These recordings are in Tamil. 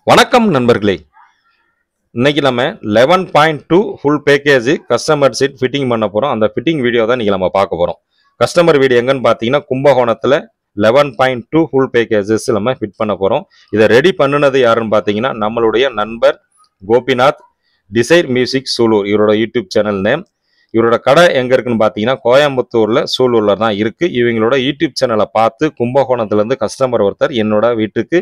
வணக்கம் நண்பர்களே. இன்னைக்கு நம்ம 11.2 full package customer seat fitting பண்ண போறோம். அந்த ஃபிட்டிங் வீடியோ தான் இன்னைக்கு நம்ம பார்க்க போறோம். கஸ்டமர் வீடு எங்கன்னு பார்த்தீங்கன்னா கும்பகோணத்துல 11.2 ஃபுல் பேக்கேஜஸ் நம்ம ஃபிட் பண்ண போறோம். இதை ரெடி பண்ணுனது யாருன்னு பார்த்தீங்கன்னா நம்மளுடைய நண்பர் கோபிநாத், டிசைர் மியூசிக் சூலூர், இவரோட யூடியூப் சேனல் நேம். இவரோட கடை எங்க இருக்குன்னு பார்த்தீங்கன்னா கோயம்புத்தூர்ல சூலூர்ல தான் இருக்கு. இவங்களோட யூடியூப் சேனலை பார்த்து கும்பகோணத்துல இருந்து கஸ்டமர் ஒருத்தர் என்னோட வீட்டுக்கு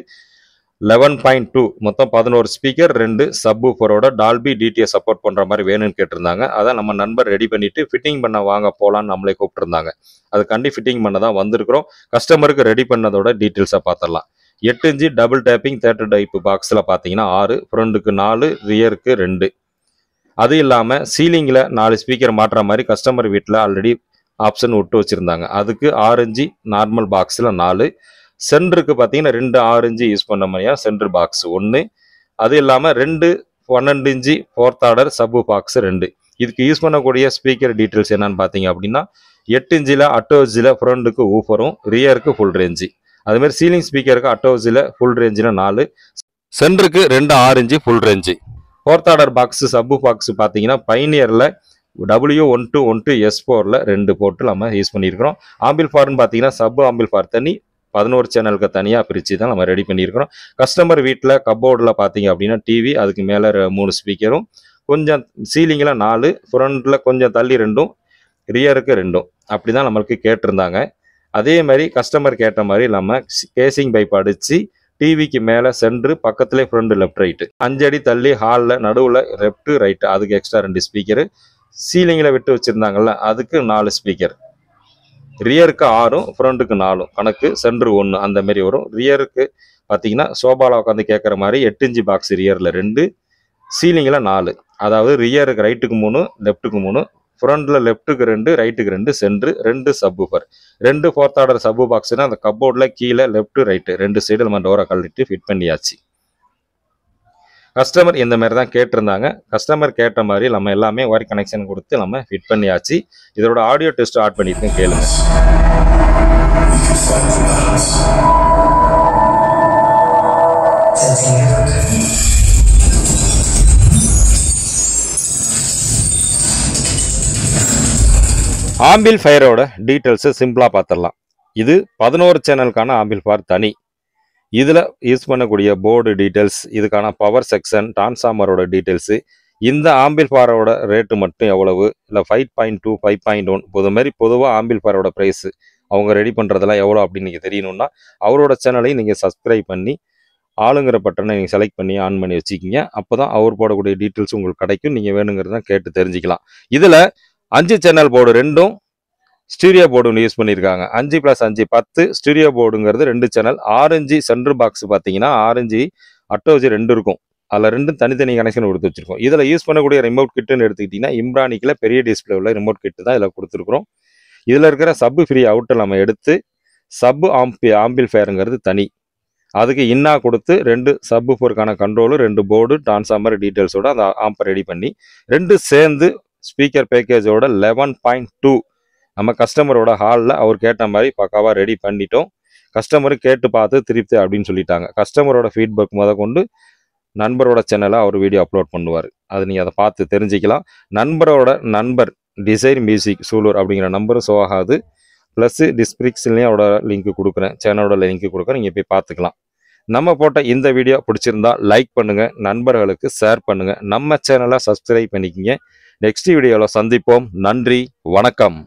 11.2 மொத்தம் 11 ஸ்பீக்கர் 2 சப்வூஃபரோட டால்பி டிடிஎஸ் சப்போர்ட் பண்ற மாதிரி வேணும்னு கேட்டிருந்தாங்க. அதான் நம்ம நண்பர் ரெடி பண்ணிட்டு ஃபிட்டிங் பண்ண வாங்க போலான்னு நம்மளே கூப்பிட்டுருந்தாங்க. அதுக்காண்டி ஃபிட்டிங் பண்ண தான் வந்திருக்கிறோம். கஸ்டமருக்கு ரெடி பண்ணதோட டீட்டெயில்ஸை பார்த்துடலாம். 8 inch double taping theatre type பாக்ஸில் பார்த்தீங்கன்னா 6, ஃப்ரண்ட்டுக்கு 4, ரியருக்கு 2. அது இல்லாமல் சீலிங்கில் 4 ஸ்பீக்கர் மாட்டுற மாதிரி கஸ்டமர் வீட்டில் ஆல்ரெடி ஆப்ஷன் விட்டு வச்சுருந்தாங்க. அதுக்கு 6 இன்ச்சு நார்மல் பாக்ஸில் 4, சென்டருக்கு பார்த்தீங்கன்னா 2 6 இன்ச்சு யூஸ் பண்ண மாதிரியா சென்டர் பாக்ஸ் 1. அது இல்லாமல் 2 12 இன்ச்சு ஃபோர்த் ஆர்டர் சப்பு பாக்ஸ் 2. இதுக்கு யூஸ் பண்ணக்கூடிய ஸ்பீக்கர் டீட்டெயில்ஸ் என்னன்னு பார்த்தீங்க அப்படின்னா 8 இன்ச்சில் அட்டோஜில் ஃப்ரண்ட்டுக்கு ஊஃபரும், ரியருக்கு ஃபுல் ரேஞ்சு. அதுமாதிரி சீலிங் ஸ்பீக்கருக்கு அட்டோஜில் ஃபுல் ரேஞ்சில் 4, சென்டருக்கு 2 6 inch full range. Fourth order box சப்பு பாக்ஸ் பார்த்தீங்கன்னா பைனியரில் W1212S4ல் 2 போட்டு நம்ம யூஸ் பண்ணியிருக்கிறோம். ஆம்பிள்ஃபார்னு பார்த்தீங்கன்னா சப்பு ஆம்பிள்ஃபார் தனி 11 சேனலுக்கு தனியாக பிரித்து தான் நம்ம ரெடி பண்ணியிருக்கிறோம். கஸ்டமர் வீட்டில் கப்போர்டில் பார்த்தீங்க அப்படின்னா டிவி, அதுக்கு மேலே 3 ஸ்பீக்கரும், கொஞ்சம் சீலிங்கில் 4, ஃப்ரண்ட்டில் கொஞ்சம் தள்ளி 2, ரியருக்கு 2 அப்படி தான் நம்மளுக்கு கேட்டிருந்தாங்க. அதே மாதிரி கஸ்டமர் கேட்ட மாதிரி நம்ம கேசிங் பைப் அடித்து டிவிக்கு மேலே சென்ட்ரு பக்கத்துலேயே ஃப்ரண்ட் லெஃப்ட் ரைட்டு 5 அடி தள்ளி ஹாலில் நடுவில் லெஃப்ட்டு ரைட்டு அதுக்கு எக்ஸ்ட்ரா 2 ஸ்பீக்கரு, சீலிங்கில் விட்டு வச்சுருந்தாங்கல்ல அதுக்கு 4 ஸ்பீக்கர், ரியருக்கு 6, ஃப்ரண்ட்டுக்கு 4 கணக்கு, சென்ட்ரு 1 அந்த மாதிரி வரும். ரியருக்கு பார்த்தீங்கன்னா சோபாவில் உட்காந்து கேட்குற மாதிரி 8 இன்ச்சு பாக்ஸ் ரியரில் 2, சீலிங்கில் 4. அதாவது ரியருக்கு ரைட்டுக்கு 3, லெஃப்ட்டுக்கு 3, ஃப்ரண்ட்டில் லெஃப்ட்டுக்கு 2, ரைட்டுக்கு 2, சென்ட்ரு 2 சப்வூஃபர் 2 ஃபோர்த் ஆர்டர் சப்பு பாக்ஸ்னால் அந்த கப்போர்டில் கீழே லெஃப்ட் ரைட்டு 2 சைடு நம்ம டோரை கழட்டிட்டு ஃபிட் பண்ணியாச்சு. கஸ்டமர் இந்த மாதிரி தான் கேட்டிருந்தாங்க. கஸ்டமர் கேட்ட மாதிரி நம்ம எல்லாமே ஒயர் கனெக்ஷன் கொடுத்து நம்ம ஃபிட் பண்ணியாச்சு. இதோட ஆடியோ டெஸ்ட் ஆட் பண்ணியிருக்கேன், கேளுங்க. ஆம்பிள்ஃபயரோட டீட்டெயில்ஸு சிம்பிளாக பார்த்துடலாம். இது 11 சேனலுக்கான ஆம்பிள்ஃபயர் தனி. இதில் யூஸ் பண்ணக்கூடிய போர்டு டீட்டெயில்ஸ், இதுக்கான பவர் செக்ஷன், டிரான்ஸ்ஃபார்மரோட டீட்டெயில்ஸு, இந்த ஆம்பிள்ஃபயரோட ரேட்டு மட்டும் எவ்வளவு, இல்லை 5.2 5.1 பொதுவாக ஆம்பிள்ஃபயரோட ப்ரைஸு அவங்க ரெடி பண்ணுறதெல்லாம் எவ்வளோ அப்படின்னு நீங்கள் தெரியணுன்னா அவரோட சேனலையும் நீங்கள் சப்ஸ்கிரைப் பண்ணி ஆளுங்கிற பட்டனை நீங்கள் செலக்ட் பண்ணி ஆன் பண்ணி வச்சுக்கிங்க. அப்போ தான் அவர் போடக்கூடிய டீட்டெயில்ஸ் உங்களுக்கு கிடைக்கும். நீங்கள் வேணுங்கிறத கேட்டு தெரிஞ்சுக்கலாம். இதில் 5 சேனல் போர்டு 2 ஸ்டீரியோ போர்டு ஒன்று யூஸ் பண்ணியிருக்காங்க. 5+5 10 ஸ்டீரியோ போர்டுங்கிறது 2 சேனல். 6 இன்ச்சு சென்டர் பாக்ஸ் பார்த்தீங்கன்னா 6 இன்ச்சு அட்டோஜி 2 இருக்கும். அதில் 2 தனித்தனி கனெக்ஷன் கொடுத்து வச்சிருக்கோம். இதில் யூஸ் பண்ணக்கூடிய ரிமோட் கிட்டுன்னு எடுத்துக்கிட்டிங்கன்னா இம்ரானிக்கில் பெரிய டிஸ்பிளே உள்ள ரிமோட் கிட்டு தான் இதில் கொடுத்துருக்குறோம். இதில் இருக்கிற சப்பு ஃப்ரீ அவுட்டை நம்ம எடுத்து சப்பு ஆம்பிள்ஃபயருங்கிறது தனி, அதுக்கு இன்னா கொடுத்து 2 சப்வூஃபருக்கான கண்ட்ரோலு, 2 போர்டு, டிரான்ஸ்ஃபார்மர் டீட்டெயில்ஸோட அந்த ஆம்பை ரெடி பண்ணி 2 சேர்ந்து ஸ்பீக்கர் பேக்கேஜோட 11.2 நம்ம கஸ்டமரோட ஹாலில் அவர் கேட்ட மாதிரி பக்காவாக ரெடி பண்ணிட்டோம். கஸ்டமரு கேட்டு பார்த்து திருப்தி அப்படின்னு சொல்லிட்டாங்க. கஸ்டமரோட ஃபீட்பேக் கொண்டு நண்பரோட சேனலை அவர் வீடியோ அப்லோட் பண்ணுவார். அது நீங்கள் அதை பார்த்து தெரிஞ்சிக்கலாம். நண்பரோட நண்பர் டிசைர் மியூசிக் சூலூர் அப்படிங்கிற நம்பரும் ஷோ ஆகாது. ப்ளஸ்ஸு டிஸ்கிரிப்ஷன்லேயும் அவரோட லிங்க் கொடுக்குறேன், சேனலோட லிங்க் கொடுக்குறேன், நீங்கள் போய் பார்த்துக்கலாம். நம்ம போட்ட இந்த வீடியோ பிடிச்சிருந்தா லைக் பண்ணுங்கள், நண்பர்களுக்கு ஷேர் பண்ணுங்கள், நம்ம சேனலை சப்ஸ்கிரைப் பண்ணிக்கிங்க. நெக்ஸ்ட் வீடியோவில் சந்திப்போம். நன்றி, வணக்கம்.